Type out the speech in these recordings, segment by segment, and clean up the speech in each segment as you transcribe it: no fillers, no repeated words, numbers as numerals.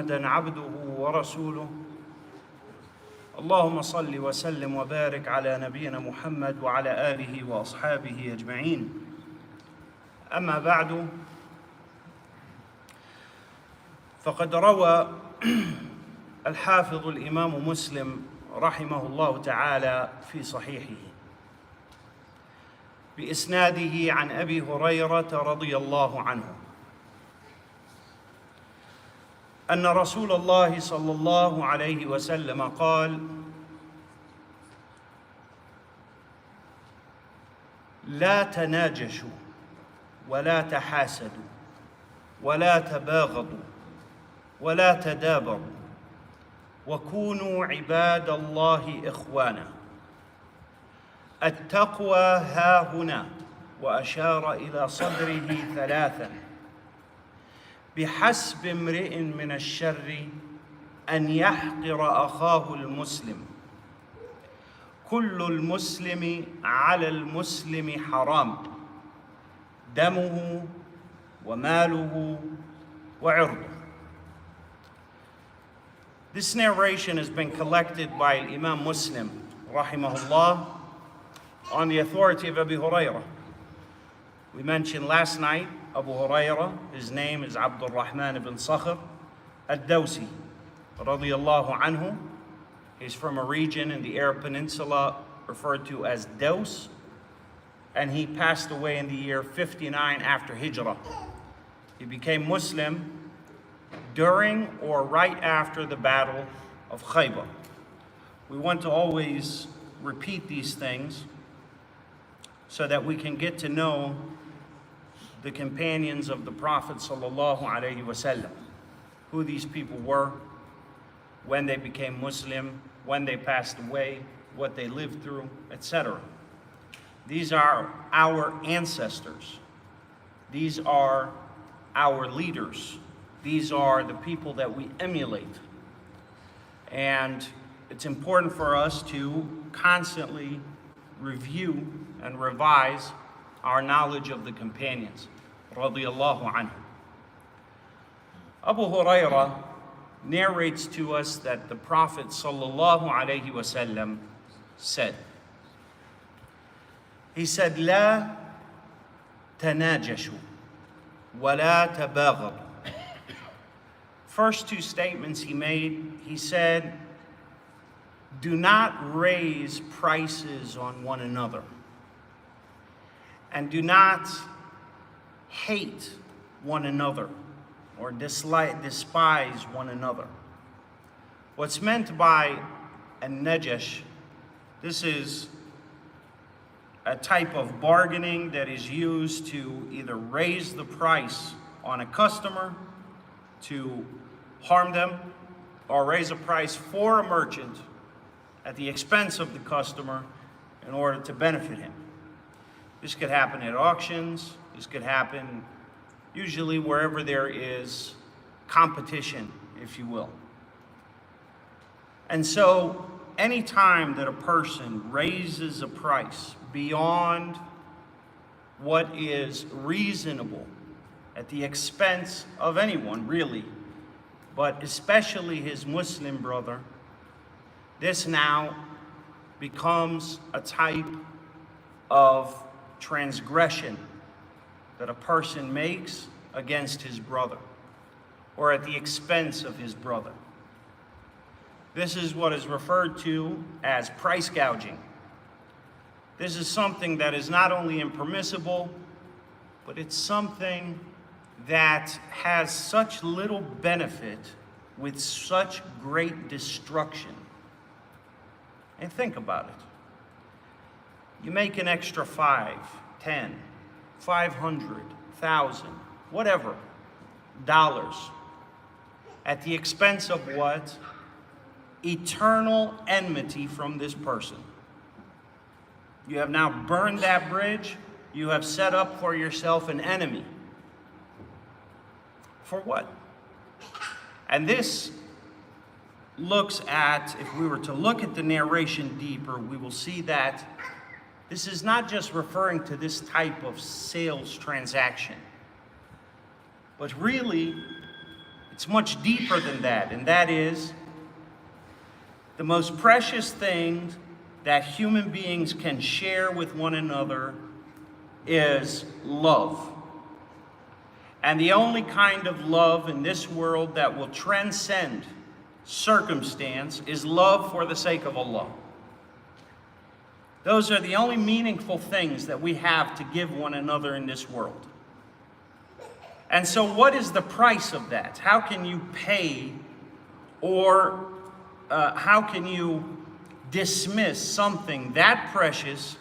محمدا عبده ورسوله اللهم صل وسلم وبارك على نبينا محمد وعلى آله وأصحابه أجمعين أما بعد فقد روى الحافظ الإمام مسلم رحمه الله تعالى في صحيحه بإسناده عن أبي هريرة رضي الله عنه أن رسول الله صلى الله عليه وسلم قال: لا تناجشوا ولا تحاسدوا ولا تباغضوا ولا تدابروا وكونوا عباد الله إخوانا. التقوى ها هنا، وأشار إلى صدره ثلاثا: بحسب امرئ من الشر أن يحقر أخاه المسلم، كل المسلم على المسلم حرام، دمه وماله وعرضه. This narration has been collected by Imam Muslim, rahimahullah, on the authority of Abu Huraira. We mentioned last night Abu Huraira, his name is Abdul Rahman ibn Sakhr al-Dawsi, radiyallahu anhu. He's from a region in the Arab Peninsula referred to as Daws, and he passed away in the year 59 after Hijrah. He became Muslim during or right after the Battle of Khaybar. We want to always repeat these things so that we can get to know the companions of the Prophet sallallahu alaihi wasallam, who these people were, when they became Muslim, when they passed away, what they lived through, etc. These are our ancestors. These are our leaders. These are the people that we emulate. And it's important for us to constantly review and revise our knowledge of the companions, radiyallahu anhu. Abu Huraira narrates to us that the Prophet sallallahu alayhi wasallam said, he said, لا تناجشوا ولا تباغضوا. First two statements he made, he said, do not raise prices on one another, and do not hate one another or despise one another. What's meant by a najash, this is a type of bargaining that is used to either raise the price on a customer to harm them, or raise a price for a merchant at the expense of the customer in order to benefit him. This could happen at auctions. This could happen usually wherever there is competition, if you will. And so any time that a person raises a price beyond what is reasonable at the expense of anyone, really, but especially his Muslim brother, this now becomes a type of transgression that a person makes against his brother or at the expense of his brother. This is what is referred to as price gouging. This is something that is not only impermissible, but it's something that has such little benefit with such great destruction. And think about it. You make an extra 5, 10, 500, 1,000, whatever, dollars, at the expense of what? Eternal enmity from this person. You have now burned that bridge. You have set up for yourself an enemy. For what? And this looks at, if we were to look at the narration deeper, we will see that this is not just referring to this type of sales transaction, but really It's much deeper than that, and that is the most precious thing that human beings can share with one another is love. And the only kind of love in this world that will transcend circumstance is love for the sake of Allah. Those are the only meaningful things that we have to give one another in this world. And so what is the price of that? How can you pay or how can you dismiss something that precious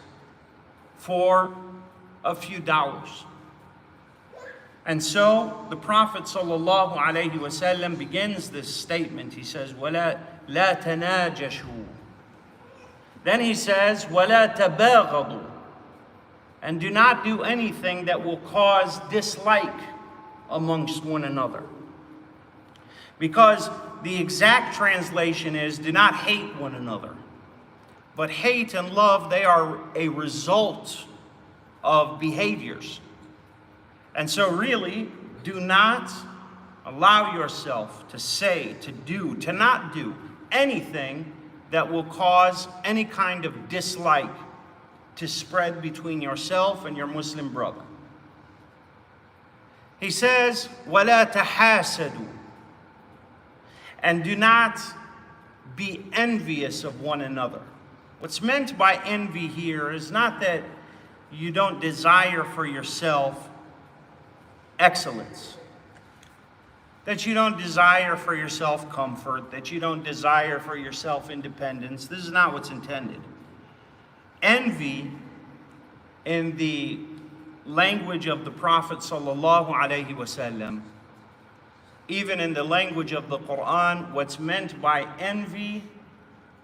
for a few dollars? And so the Prophet ﷺ begins this statement. He says, وَلَا لَا تَنَاجَشُوا. Then he says, وَلَا تَبَاغَضُوا. And do not do anything that will cause dislike amongst one another. Because the exact translation is, do not hate one another. But hate and love, they are a result of behaviors. And so really, do not allow yourself to say, to do, to not do anything that will cause any kind of dislike to spread between yourself and your Muslim brother. He says, وَلَا تَحَاسَدُوا. And do not be envious of one another. What's meant by envy here is not that you don't desire for yourself excellence, that you don't desire for yourself comfort, that you don't desire for yourself independence. This is not what's intended. Envy, in the language of the Prophet ﷺ, even in the language of the Quran, what's meant by envy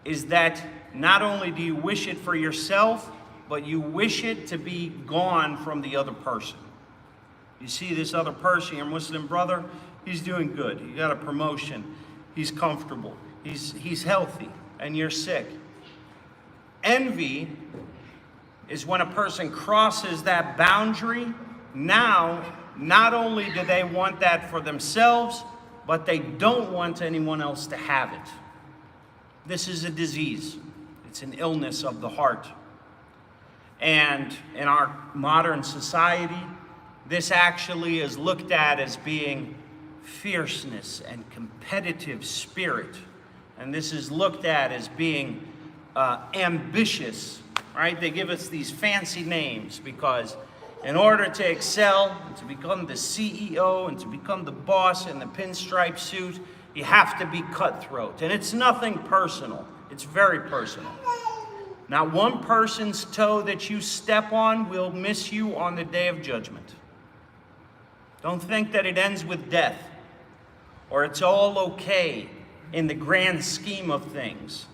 is that not only do you wish it for yourself, but you wish it to be gone from the other person. You see this other person, your Muslim brother, he's doing good. He got a promotion. He's comfortable. He's healthy, and you're sick. Envy is when a person crosses that boundary. Now, not only do they want that for themselves, but they don't want anyone else to have it. This is a disease. It's an illness of the heart. And in our modern society, this actually is looked at as being fierceness and competitive spirit. And this is looked at as being ambitious, right? They give us these fancy names because in order to excel, and to become the CEO, and to become the boss in the pinstripe suit, you have to be cutthroat. And it's nothing personal. It's very personal. Not one person's toe that you step on will miss you on the day of judgment. Don't think that it ends with death, or it's all okay in the grand scheme of things.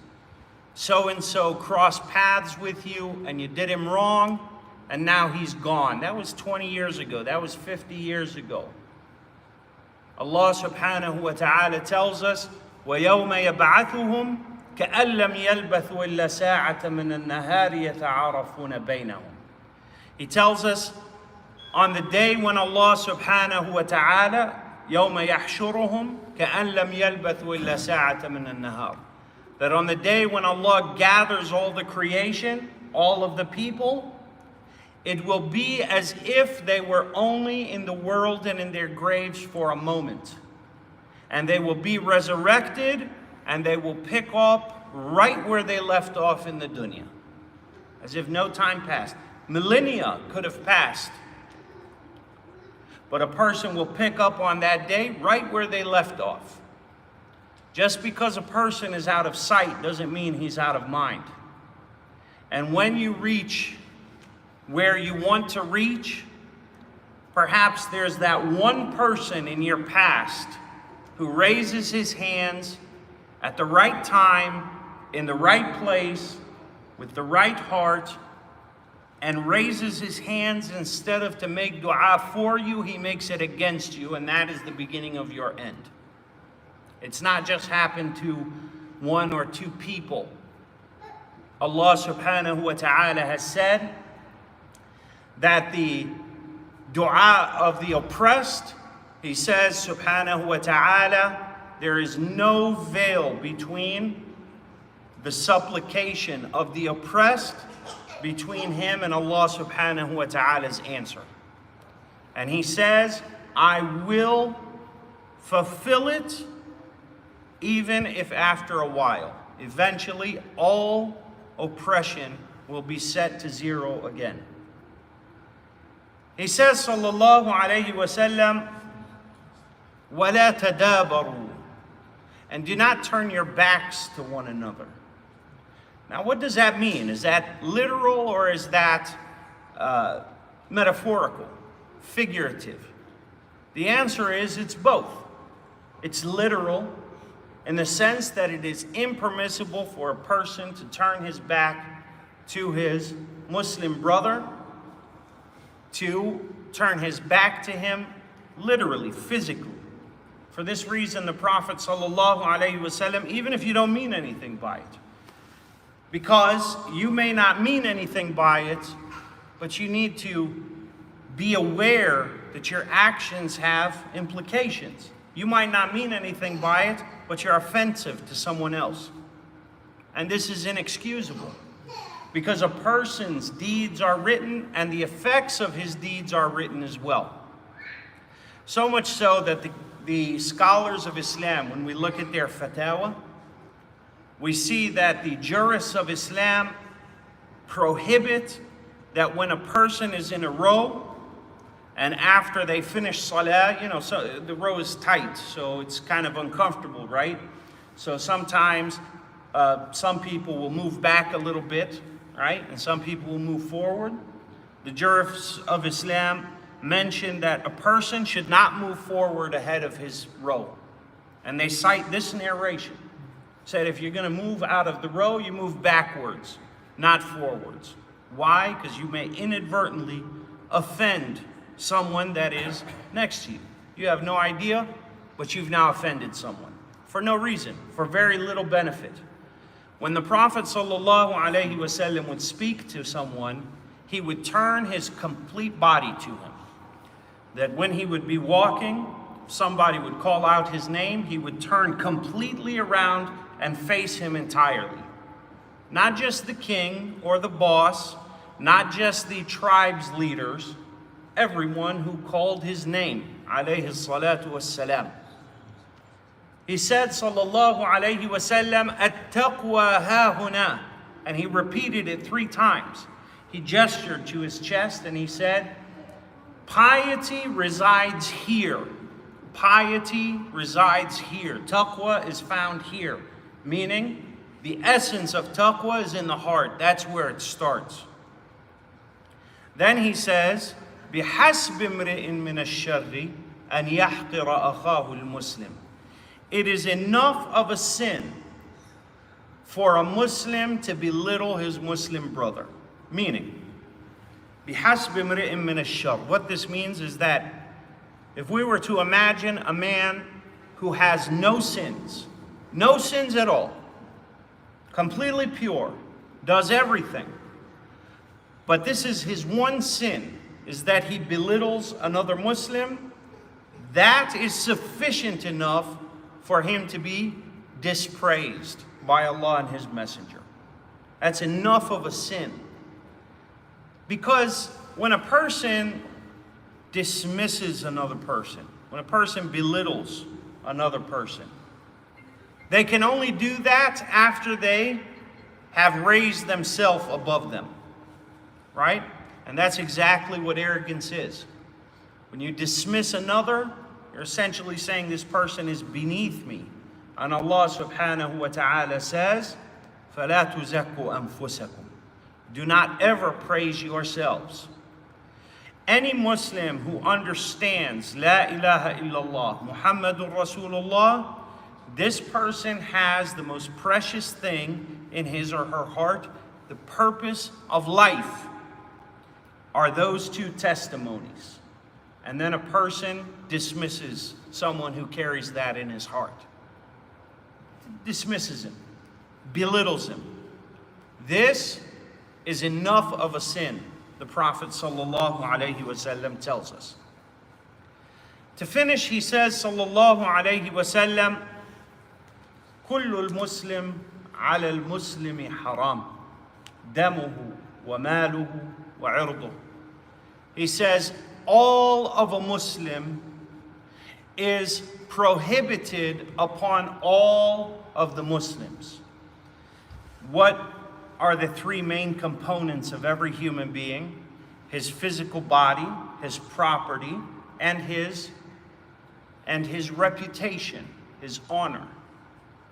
So-and-so crossed paths with you, and you did him wrong, and now he's gone. That was 20 years ago. That was 50 years ago. Allah subhanahu wa ta'ala tells us, وَيَوْمَ يَبْعَثُهُمْ كَأَن لَّمْ يَلْبَثُوا إِلَّا سَاعَةً مِّنَ النَّهَارِ يَتَعَارَفُونَ بَيْنَهُم. He tells us on the day when Allah subhanahu wa ta'ala يَوْمَ يَحْشُرُهُمْ كَأَن لَّمْ يَلْبَثُوا إِلَّا سَاعَةً مِّنَ النَّهَارِ. That on the day when Allah gathers all the creation, all of the people, it will be as if they were only in the world and in their graves for a moment. And they will be resurrected, and they will pick up right where they left off in the dunya. As if no time passed. Millennia could have passed. But a person will pick up on that day right where they left off. Just because a person is out of sight doesn't mean he's out of mind. And when you reach where you want to reach, perhaps there's that one person in your past who raises his hands at the right time, in the right place, with the right heart, and raises his hands instead of to make dua for you, he makes it against you, and that is the beginning of your end. It's not just happened to one or two people. Allah subhanahu wa ta'ala has said that the dua of the oppressed He says, subhanahu wa ta'ala, there is no veil between the supplication of the oppressed, between him and Allah subhanahu wa ta'ala's answer. And he says, I will fulfill it even if after a while. Eventually, all oppression will be set to zero again. He says, sallallahu alayhi wa sallam, وَلَا تَدَابَرُوا, and do not turn your backs to one another. Now, what does that mean? Is that literal or is that metaphorical, figurative? The answer is it's both. It's literal in the sense that it is impermissible for a person to turn his back to his Muslim brother, to turn his back to him literally, physically. For this reason, the Prophet ﷺ, even if you don't mean anything by it, because you may not mean anything by it, but you need to be aware that your actions have implications. You might not mean anything by it, but you're offensive to someone else. And this is inexcusable, because a person's deeds are written and the effects of his deeds are written as well. So much so that the scholars of Islam, when we look at their fatwa, we see that the jurists of Islam prohibit that when a person is in a row and after they finish salah, so the row is tight, so it's kind of uncomfortable, right? So sometimes some people will move back a little bit, right? And some people will move forward. The jurists of Islam mention that a person should not move forward ahead of his row. And they cite this narration. Said if you're going to move out of the row, you move backwards, not forwards. Why? Because you may inadvertently offend someone that is next to you. You have no idea, but you've now offended someone for no reason, for very little benefit. When the Prophet ﷺ would speak to someone, he would turn his complete body to him. That when he would be walking, somebody would call out his name, he would turn completely around and face him entirely. Not just the king or the boss, not just the tribe's leaders, everyone who called his name, alayhi salatu wassalam. He said, sallallahu alayhi wasallam, at-taqwa ha-huna, and he repeated it 3 times. He gestured to his chest and he said, piety resides here. Piety resides here. Taqwa is found here. Meaning, the essence of taqwa is in the heart. That's where it starts. Then he says, بِحَسْبِ امْرِئٍ مِّنَ الشَّرِّ أَنْ يَحْقِرَ أَخَاهُ الْمُسْلِمِ. It is enough of a sin for a Muslim to belittle his Muslim brother. Meaning, بِحَسْبِ امْرِئٍ مِّنَ الشَّرِّ. What this means is that if we were to imagine a man who has no sins at all, completely pure, does everything, but this is his one sin, is that he belittles another Muslim, that is sufficient enough for him to be dispraised by Allah and His Messenger. That's enough of a sin. Because when a person dismisses another person, when a person belittles another person, they can only do that after they have raised themselves above them, right? And that's exactly what arrogance is. When you dismiss another, you're essentially saying this person is beneath me. And Allah subhanahu wa ta'ala says, فَلَا تُزَكُّوا أَنفُسَكُمْ. Do not ever praise yourselves. Any Muslim who understands La ilaha illallah, Muhammadur Rasulullah, this person has the most precious thing in his or her heart. The purpose of life are those 2 testimonies. And then a person dismisses someone who carries that in his heart. Dismisses him, belittles him. This is enough of a sin, the Prophet ﷺ tells us. To finish, he says, sallallahu alayhi wa sallam, كل المسلم على المسلم حرام دمه وماله وعرضه. He says, all of a Muslim is prohibited upon all of the Muslims. What are the three main components of every human being? His physical body, his property, and his reputation, his honor,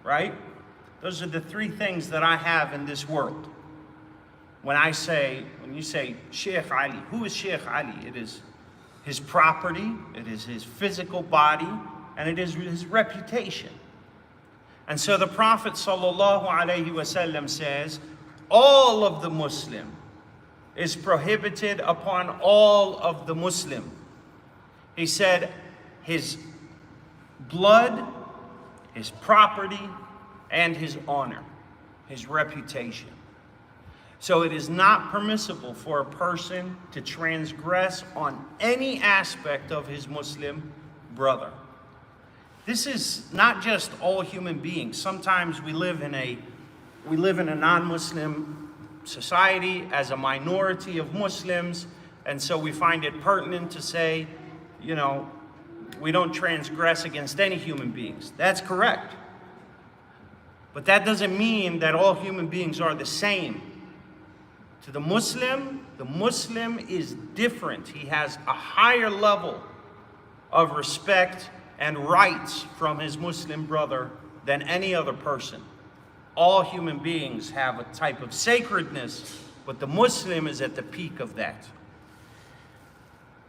right? Those are the three things that I have in this world. When you say Sheikh Ali, who is Sheikh Ali? It is his property, it is his physical body, and it is his reputation. And so the Prophet sallallahu alaihi wasallam says, all of the Muslim is prohibited upon all of the Muslim. He said his blood, his property, and his honor, his reputation. So it is not permissible for a person to transgress on any aspect of his Muslim brother. This is not just all human beings. Sometimes we live in a non-Muslim society as a minority of Muslims, and so we find it pertinent to say, we don't transgress against any human beings. That's correct. But that doesn't mean that all human beings are the same. To the Muslim is different. He has a higher level of respect and rights from his Muslim brother than any other person. All human beings have a type of sacredness, but the Muslim is at the peak of that.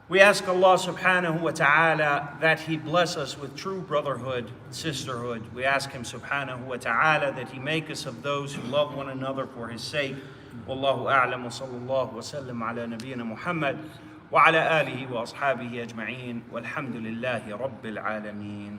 We ask Allah subhanahu wa ta'ala that He bless us with true brotherhood, sisterhood. We ask Him subhanahu wa ta'ala that He make us of those who love one another for His sake. Wallahu a'lam wa sallallahu wa sallam ala nabiyyina Muhammad wa ala alihi wa ashabihi ajma'in walhamdulillahi rabbil alameen.